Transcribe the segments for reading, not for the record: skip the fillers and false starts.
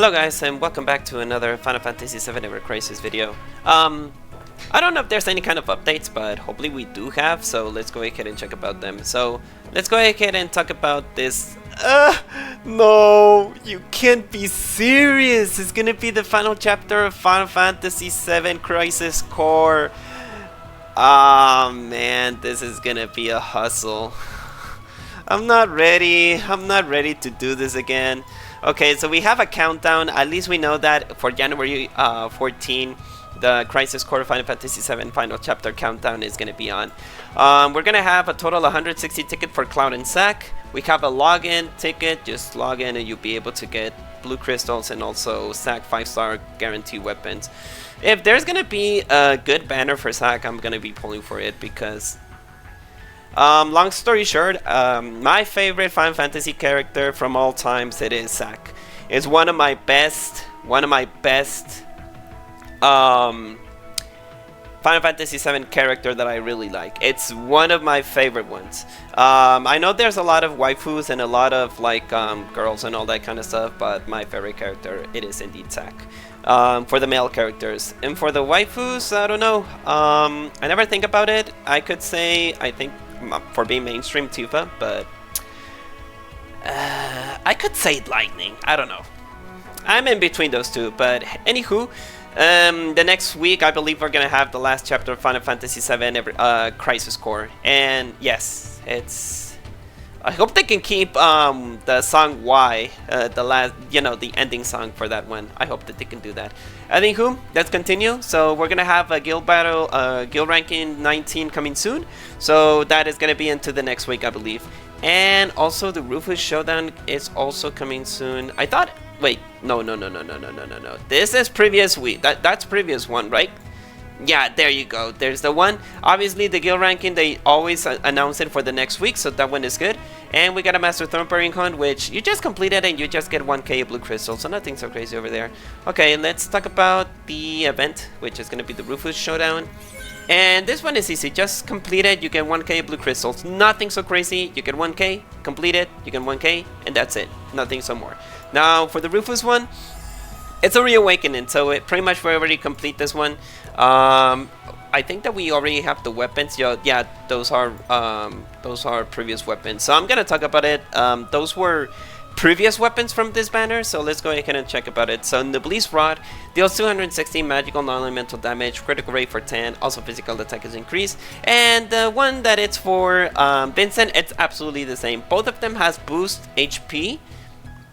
Hello guys, and welcome back to another Final Fantasy VII Ever Crisis video. I don't know if there's any kind of updates, but hopefully we do have, so let's go ahead and check about them. So, let's go ahead and talk about this. No, you can't be serious! It's gonna be the final chapter of Final Fantasy VII Crisis Core. Ah, man, this is gonna be a hustle. I'm not ready to do this again. Okay, so we have a countdown. At least we know that for January 14, the Crisis Core Final Fantasy VII Final Chapter countdown is going to be on. We're going to have a total of 160 tickets for Cloud and Zack. We have a login ticket. Just log in and you'll be able to get blue crystals and also Zack 5-star guarantee weapons. If there's going to be a good banner for Zack, I'm going to be pulling for it because... long story short, my favorite Final Fantasy character from all times, it is Zack. It's one of my best Final Fantasy VII character that I really like. It's one of my favorite ones. I know there's a lot of waifus and a lot of like girls and all that kind of stuff, but my favorite character, it is indeed Zack. For the male characters, and for the waifus, I don't know. I never think about it. I could say I think for being mainstream Tifa, but I could say Lightning. I don't know. I'm in between those two, but anywho, the next week I believe we're gonna have the last chapter of Final Fantasy VII Crisis Core, and yes, it's. I hope they can keep the song Y, the last, the ending song for that one. I hope that they can do that. Anywho, let's continue. So we're gonna have a guild battle, guild ranking 19 coming soon. So that is gonna be into the next week, I believe. And also the Rufus Showdown is also coming soon. I thought, wait, no. This is previous week. That's previous one, right? Yeah, there you go. There's the one. Obviously, the guild ranking, they always announce it for the next week, so that one is good. And we got a Master Throne Pairing Hunt, which you just completed and you just get 1k blue crystal, so nothing so crazy over there. Okay, let's talk about the event, which is going to be the Rufus Showdown. And this one is easy. Just complete it, you get 1k blue crystals. Nothing so crazy. You get 1k, complete it, you get 1k, and that's it. Nothing so more. Now, for the Rufus one, it's a reawakening, so it pretty much we already complete this one. I think that we already have the weapons. Yeah, those are previous weapons. So I'm gonna talk about it. Those were previous weapons from this banner, so let's go ahead and check about it. So Niblis Rod deals 260 magical non-elemental damage, critical rate for 10, also physical attack is increased. And the one that it's for Vincent, it's absolutely the same. Both of them has boost HP.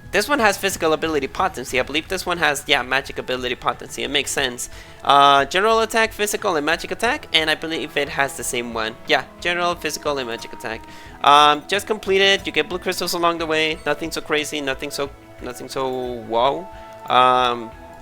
This one has physical ability potency. I believe this one has, magic ability potency. It makes sense. General attack, physical, and magic attack. And I believe it has the same one. Yeah, general, physical, and magic attack. Just complete it. You get blue crystals along the way. Nothing so crazy. Nothing so wow.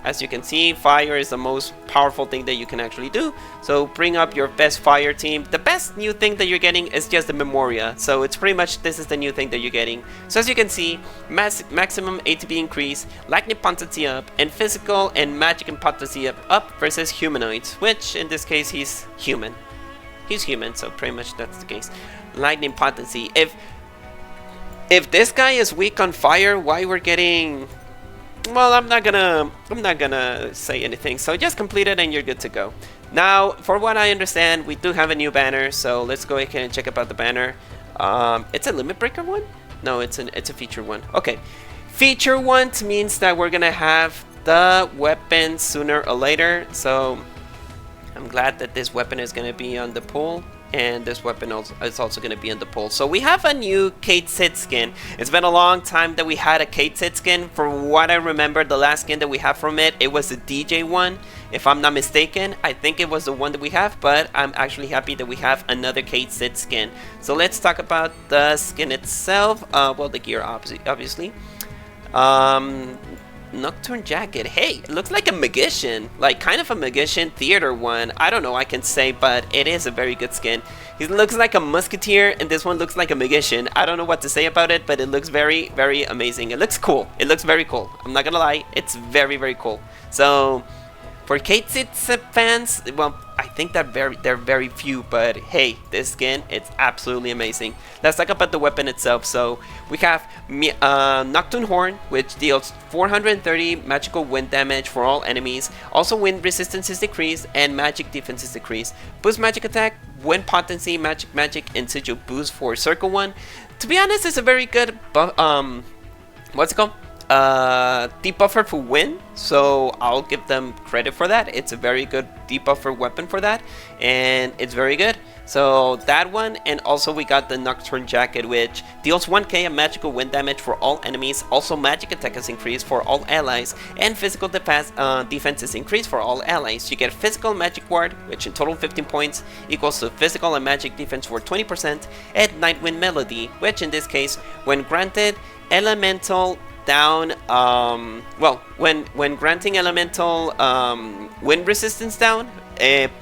As you can see, fire is the most powerful thing that you can actually do. So bring up your best fire team. The best new thing that you're getting is just the Memoria. So it's pretty much, this is the new thing that you're getting. So as you can see, maximum ATB increase, lightning potency up, and physical and magic and potency up versus humanoids, which in this case he's human. He's human, so pretty much that's the case. Lightning potency. If this guy is weak on fire, why we're getting... Well, I'm not gonna say anything. So just complete it and you're good to go. Now, for what I understand, we do have a new banner. So let's go ahead and check about the banner. It's a limit breaker one? No, it's a feature one. Okay, feature one means that we're gonna have the weapon sooner or later. So I'm glad that this weapon is gonna be on the pool. And this weapon is also going to be in the pool. So we have a new Cait Sith skin. It's been a long time that we had a Cait Sith skin. From what I remember, the last skin that we have from it was the DJ one. If I'm not mistaken, I think it was the one that we have. But I'm actually happy that we have another Cait Sith skin. So let's talk about the skin itself. Well, the gear, obviously. Nocturne jacket. Hey, it looks like a magician, like kind of a magician theater one. I don't know, I can say, but it is a very good skin. He looks like a musketeer, and this one looks like a magician. I don't know what to say about it, but it looks very, very amazing. It looks cool. It looks very cool. I'm not gonna lie, it's very, very cool. So, for Cait Sith fans, well, I think that they're very few, but hey, this skin, it's absolutely amazing. Let's talk about the weapon itself. So we have Nocturne Horn, which deals 430 magical wind damage for all enemies. Also wind resistance is decreased and magic defense is decreased. Boost magic attack, wind potency, magic and sigil boost for circle 1. To be honest, it's a very good what's it called? Debuffer for wind, so I'll give them credit for that. It's a very good debuffer weapon for that, and it's very good. So that one, and also we got the Nocturne Jacket, which deals 1k of magical wind damage for all enemies. Also magic attack is increased for all allies, and physical defense is increased for all allies. You get physical magic ward, which in total 15 points equals to physical and magic defense for 20%, and Night Wind Melody, which in this case, when granted elemental down, when granting elemental wind resistance down,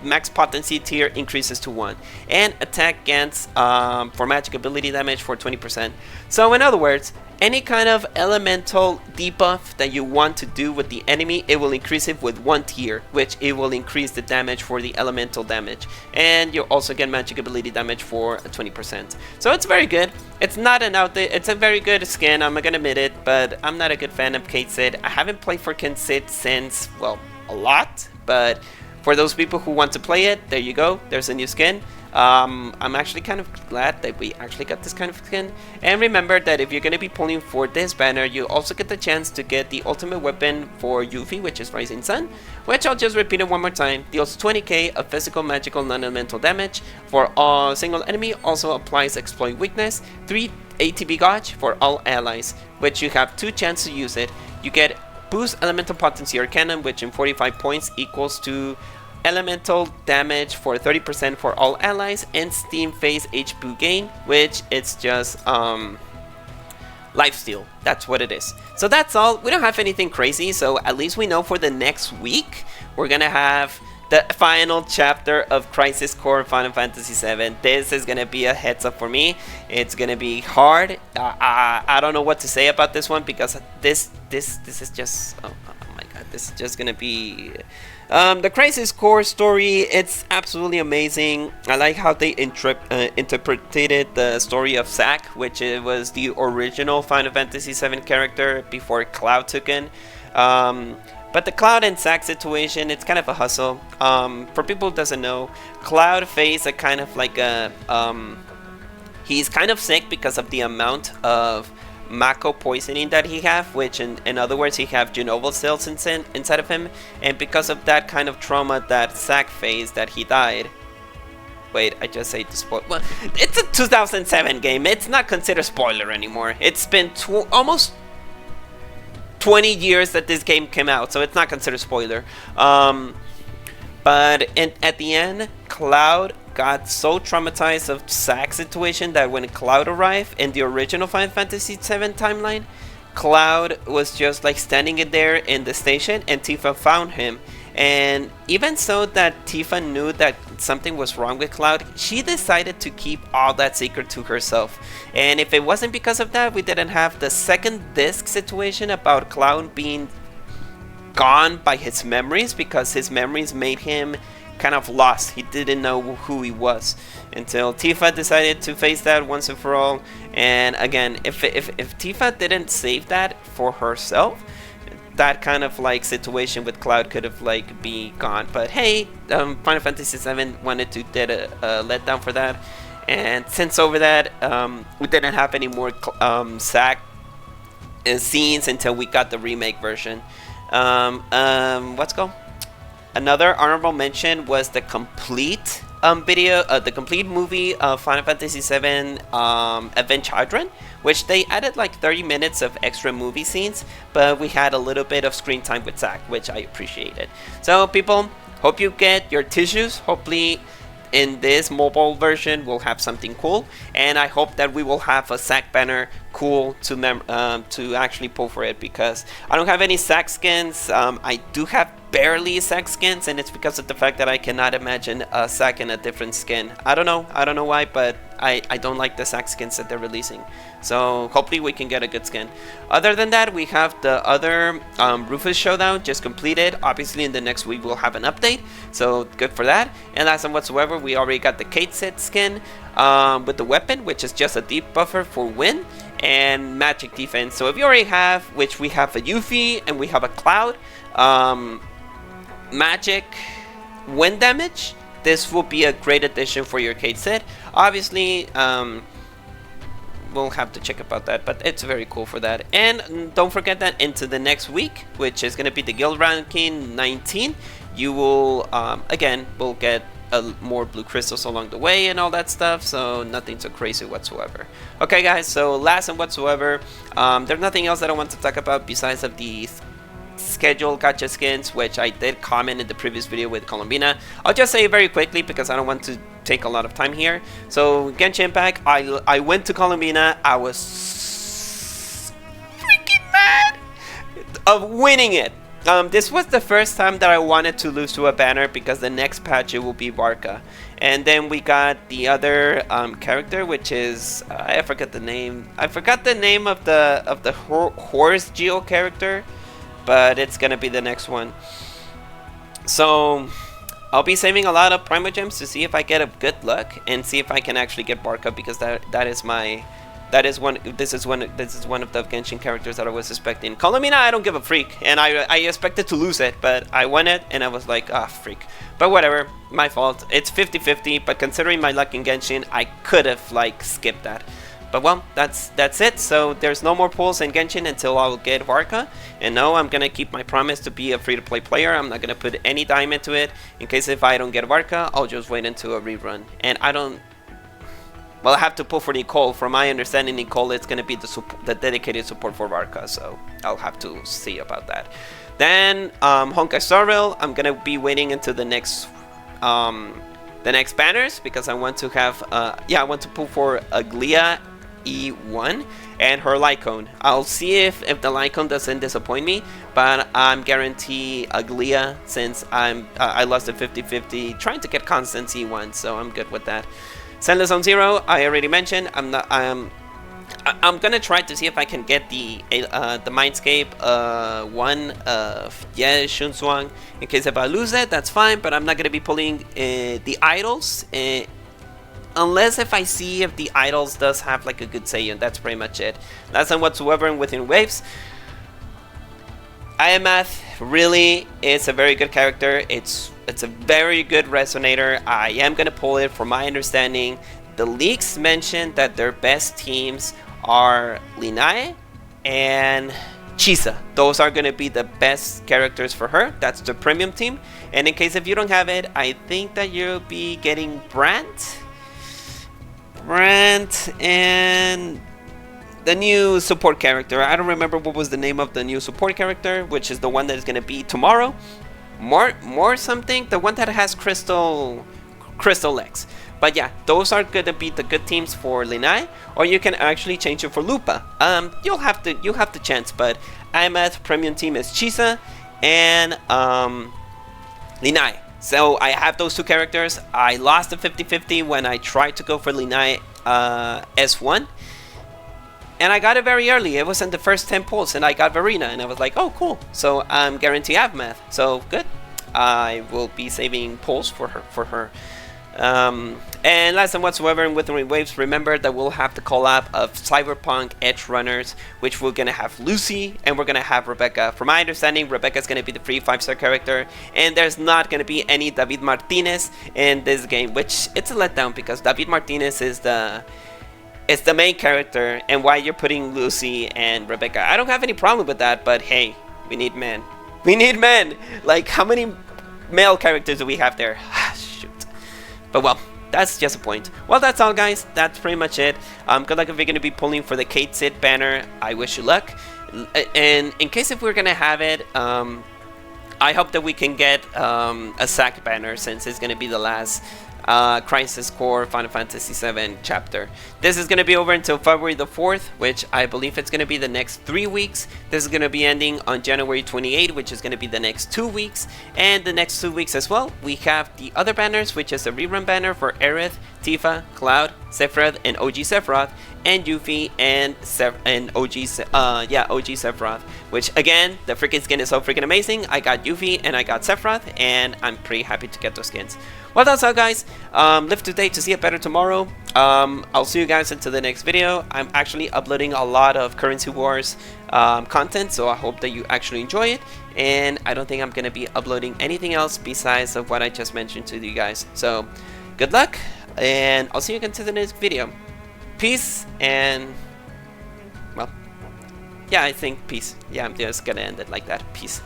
max potency tier increases to 1, and attack against for magic ability damage for 20%. So in other words, any kind of elemental debuff that you want to do with the enemy, it will increase it with 1 tier, which it will increase the damage for the elemental damage, and you also get magic ability damage for 20%. So it's very good. It's not an it's a very good skin, I'm gonna admit it, but I'm not a good fan of Cait Sith. I haven't played for Cait Sith since, well, a lot, but for those people who want to play it, there you go, there's a new skin. I'm actually kind of glad that we actually got this kind of skin. And remember that if you're going to be pulling for this banner, you also get the chance to get the ultimate weapon for Yuffie, which is Rising Sun, which I'll just repeat it one more time. Deals 20k of physical, magical, non-elemental damage for a single enemy. Also applies exploit weakness, 3 ATB gauge for all allies, which you have 2 chances to use it. You get boost elemental potency or cannon, which in 45 points equals to elemental damage for 30% for all allies, and steam phase HP gain, which it's just lifesteal. That's what it is. So that's all. We don't have anything crazy, so at least we know for the next week we're gonna have the final chapter of Crisis Core Final Fantasy VII. This is gonna be a heads up for me. It's gonna be hard. I don't know what to say about this one, because this is just oh my god, this is just gonna be the Crisis Core story. It's absolutely amazing. I like how they interpreted the story of Zack, which was the original Final Fantasy VII character before Cloud took in. But the Cloud and Zack situation, it's kind of a hustle. For people who doesn't know, Cloud faced a kind of like a he's kind of sick because of the amount of Mako poisoning that he have, which in other words, he have Genova cells inside of him, and because of that kind of trauma that Zack faced, that he died. Wait, I just say to spoil. Well, it's a 2007 game. It's not considered spoiler anymore. It's been almost 20 years that this game came out, so it's not considered spoiler. But at the end, Cloud got so traumatized of Zack's situation that when Cloud arrived in the original Final Fantasy VII timeline, Cloud was just like standing in there in the station, and Tifa found him. And even so that Tifa knew that something was wrong with Cloud, she decided to keep all that secret to herself. And if it wasn't because of that, we didn't have the second disc situation about Cloud being gone by his memories, because his memories made him kind of lost. He didn't know who he was until Tifa decided to face that once and for all. And again, if Tifa didn't save that for herself, that kind of like situation with Cloud could have like be gone. But hey, Final Fantasy VII wanted to get a letdown for that, and since over that, we didn't have any more Zack scenes until we got the remake version. What's called? Another honorable mention was the complete video, the complete movie of Final Fantasy VII Advent Children, which they added like 30 minutes of extra movie scenes, but we had a little bit of screen time with Zack, which I appreciated. So people, hope you get your tissues. Hopefully in this mobile version we'll have something cool, and I hope that we will have a Zack banner cool to actually pull for it, because I don't have any Zack skins. I do have barely Zack skins, and it's because of the fact that I cannot imagine Zack in a different skin. I don't know why, but I don't like the sack skins that they're releasing. So hopefully we can get a good skin. Other than that, we have the other Rufus Showdown just completed. Obviously in the next week we'll have an update, so good for that. And last and whatsoever, we already got the Cait Sith skin with the weapon, which is just a deep buffer for win and magic defense. So if you already have, which we have a Yuffie and we have a Cloud, magic wind damage, this will be a great addition for your Cait Sith. Obviously, we'll have to check about that, but it's very cool for that. And don't forget that into the next week, which is going to be the guild ranking 19, you will again will get more blue crystals along the way and all that stuff, so nothing too crazy whatsoever. Okay guys, so last and whatsoever, there's nothing else that I want to talk about besides of the scheduled gacha skins, which I did comment in the previous video with Colombina. I'll just say it very quickly because I don't want to take a lot of time here. So Genshin Impact, I went to Colombina. I was freaking mad of winning it. This was the first time that I wanted to lose to a banner because the next patch it will be Barca. And then we got the other character, which is I forgot the name. I forgot the name of the horse Geo character, but it's gonna be the next one. So I'll be saving a lot of Primo Gems to see if I get a good luck and see if I can actually get Barca, because this is one of the Genshin characters that I was expecting. Colomina, I don't give a freak, and I expected to lose it, but I won it, and I was like, ah, freak. But whatever, my fault. It's 50-50, but considering my luck in Genshin, I could have like skipped that. But well, that's it. So there's no more pulls in Genshin until I'll get Varka. And no, I'm gonna keep my promise to be a free-to-play player. I'm not gonna put any time into it. In case if I don't get Varka, I'll just wait until a rerun. And I don't. Well, I have to pull for Nicole. From my understanding, Nicole is gonna be the dedicated support for Varka. So I'll have to see about that. Then Honkai Star Rail, I'm gonna be waiting until the next banners, because I want to have I want to pull for Aglia E1 and her Lycone. I'll see if the Lycone doesn't disappoint me, but I'm guarantee Aglia, since I lost the 50-50 trying to get constant E1, so I'm good with that. Sendless Zone Zero, I already mentioned. I'm gonna try to see if I can get the Mindscape one of Shunswang. In case if I lose it, that's fine, but I'm not gonna be pulling the idols. Unless if I see if the idols does have like a good say, and that's pretty much it. Last time whatsoever in Within Waves, Iamath really is a very good character. It's a very good resonator. I am gonna pull it. From my understanding, the leaks mentioned that their best teams are Linae and Chisa. Those are gonna be the best characters for her. That's the premium team. And in case if you don't have it, I think that you'll be getting Brant and the new support character. I don't remember what was the name of the new support character, which is the one that is going to be tomorrow. More something, the one that has crystal legs. But yeah, those are going to be the good teams for Linae, or you can actually change it for Lupa. You'll have the chance, but Iamath premium team is Chisa and Linae. So I have those two characters. I lost the 50-50 when I tried to go for Linae S1. And I got it very early. It was in the first 10 pulls, and I got Verena, and I was like, oh, cool. So I'm guaranteed Afmath. So good. I will be saving pulls for her. And last time whatsoever in Within Waves, remember that we'll have the collab of Cyberpunk Edge Runners, which we're gonna have Lucy and we're gonna have Rebecca. From my understanding, Rebecca's gonna be the free 5-star character, and there's not gonna be any David Martinez in this game, which it's a letdown because David Martinez is the main character, and why you're putting Lucy and Rebecca. I don't have any problem with that, but hey, we need men. We need men! Like, how many male characters do we have there? Shoot. But well, that's just a point. Well, that's all, guys. That's pretty much it. Good luck if you're going to be pulling for the Cait Sith banner. I wish you luck. And in case if we're going to have it, I hope that we can get a sack banner, since it's going to be the last Crisis Core Final Fantasy VII chapter. This is going to be over until February the 4th, which I believe it's going to be the next 3 weeks. This is going to be ending on January 28th, which is going to be the next 2 weeks. And the next 2 weeks as well, we have the other banners, which is the rerun banner for Aerith, Tifa, Cloud, Sephiroth, and OG Sephiroth, and Yuffie and OG Sephiroth. Which again, the freaking skin is so freaking amazing. I got Yuffie and I got Sephiroth, and I'm pretty happy to get those skins. Well, that's all, guys. Live today to see it better tomorrow. I'll see you guys into the next video. I'm actually uploading a lot of Currency Wars content, so I hope that you actually enjoy it. And I don't think I'm gonna be uploading anything else besides of what I just mentioned to you guys. So good luck, and I'll see you again to the next video. Peace, and well, yeah, I think peace. Yeah, I'm just gonna end it like that. Peace.